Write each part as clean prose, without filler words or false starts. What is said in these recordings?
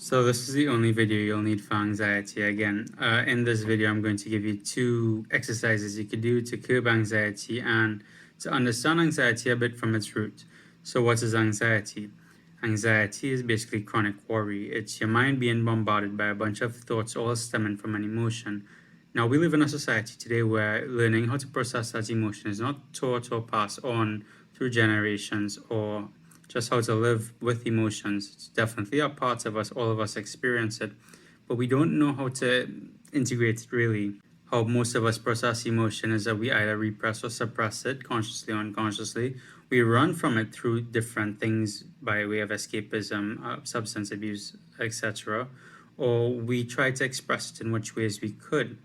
So this is the only video you'll need for anxiety. Again, in this video, I'm going to give you 2 exercises you could do to curb anxiety and to understand anxiety a bit from its root. So what is anxiety? Anxiety is basically chronic worry. It's your mind being bombarded by a bunch of thoughts all stemming from an emotion. Now, we live in a society today where learning how to process that emotion is not taught or passed on through generations, or just how to live with emotions. It's definitely a part of us, all of us experience it, but we don't know how to integrate it really. How most of us process emotion is that we either repress or suppress it, consciously or unconsciously. We run from it through different things by way of escapism, substance abuse, etc. Or we try to express it in which ways we could.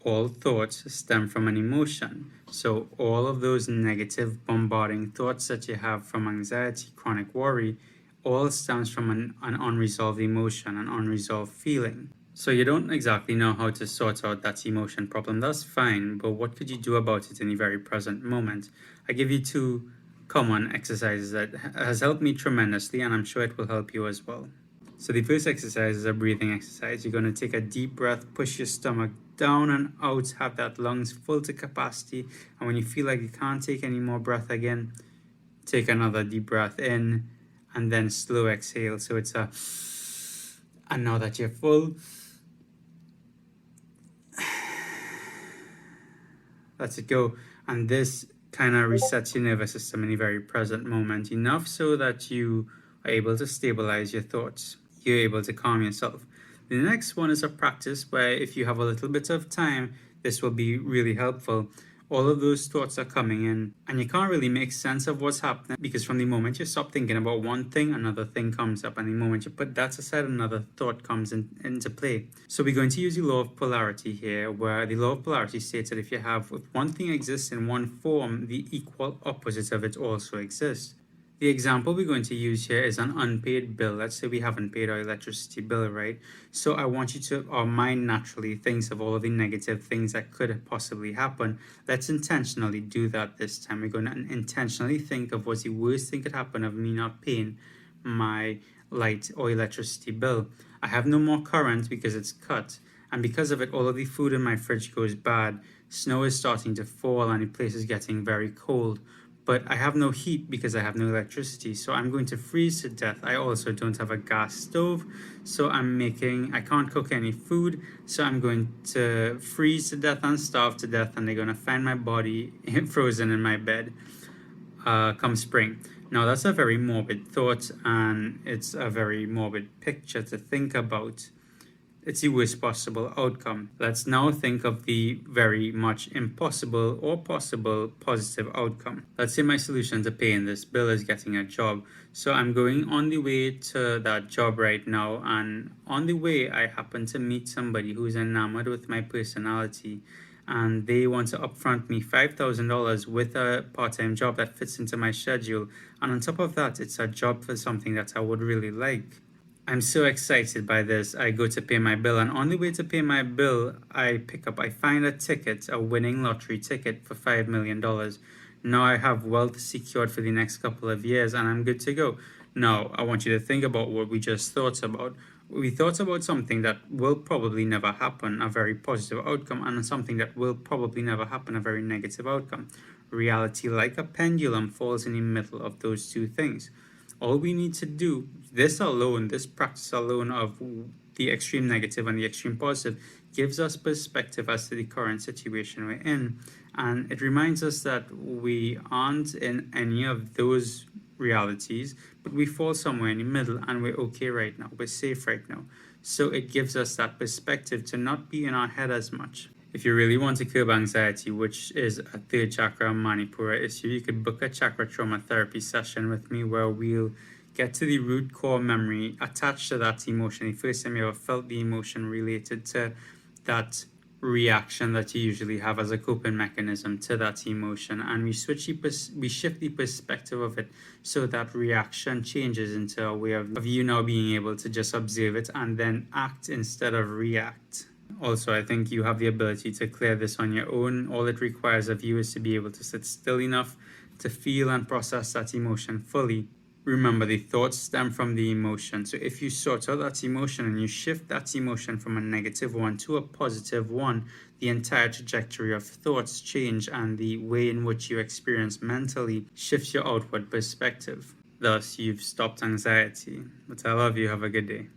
All thoughts stem from an emotion. So all of those negative bombarding thoughts that you have from anxiety, chronic worry, all stems from an unresolved emotion, an unresolved feeling. So you don't exactly know how to sort out that emotion problem. That's fine, but what could you do about it in the very present moment? I give you 2 common exercises that has helped me tremendously, and I'm sure it will help you as well. So the first exercise is a breathing exercise. You're going to take a deep breath, push your stomach down and out, have that lungs full to capacity. And when you feel like you can't take any more breath again, take another deep breath in and then slow exhale. So it's and now that you're full, let it go. And this kind of resets your nervous system in the very present moment, enough so that you are able to stabilize your thoughts. You're able to calm yourself. The next one is a practice where if you have a little bit of time, this will be really helpful. All of those thoughts are coming in and you can't really make sense of what's happening, because from the moment you stop thinking about one thing, another thing comes up, and the moment you put that aside, another thought comes into play. So we're going to use the law of polarity here, where the law of polarity states that if one thing exists in one form, the equal opposite of it also exists. The example we're going to use here is an unpaid bill. Let's say we haven't paid our electricity bill, right? So I want you to, our mind naturally thinks of all of the negative things that could possibly happen. Let's intentionally do that this time. We're going to intentionally think of what's the worst thing could happen of me not paying my light or electricity bill. I have no more current because it's cut. And because of it, all of the food in my fridge goes bad. Snow is starting to fall and the place is getting very cold. But I have no heat because I have no electricity, so I'm going to freeze to death. I also don't have a gas stove, so I can't cook any food, so I'm going to freeze to death and starve to death, and they're going to find my body frozen in my bed come spring. Now that's a very morbid thought, and it's a very morbid picture to think about. It's the worst possible outcome. Let's now think of the very much impossible or possible positive outcome. Let's say my solution to paying this bill is getting a job. So I'm going on the way to that job right now, and on the way I happen to meet somebody who's enamored with my personality, and they want to upfront me $5,000 with a part-time job that fits into my schedule. And on top of that, it's a job for something that I would really like. I'm so excited by this. I go to pay my bill, and on the way to pay my bill, I find a ticket, a winning lottery ticket for $5 million. Now I have wealth secured for the next couple of years, and I'm good to go. Now, I want you to think about what we just thought about. We thought about something that will probably never happen, a very positive outcome, and something that will probably never happen, a very negative outcome. Reality, like a pendulum, falls in the middle of those 2 things. All we need to do, this practice alone of the extreme negative and the extreme positive, gives us perspective as to the current situation we're in. And it reminds us that we aren't in any of those realities, but we fall somewhere in the middle, and we're okay right now. We're safe right now. So it gives us that perspective to not be in our head as much. If you really want to curb anxiety, which is a 3rd chakra manipura issue, you could book a chakra trauma therapy session with me where we'll get to the root core memory attached to that emotion. The first time you ever felt the emotion related to that reaction that you usually have as a coping mechanism to that emotion, and we shift the perspective of it so that reaction changes into a way of you now being able to just observe it and then act instead of react. Also, I think you have the ability to clear this on your own. All it requires of you is to be able to sit still enough to feel and process that emotion fully. remember, the thoughts stem from the emotion. So if you sort out that emotion and you shift that emotion from a negative one to a positive one, the entire trajectory of thoughts change, and the way in which you experience mentally shifts your outward perspective. Thus, you've stopped anxiety. But I love you. Have a good day.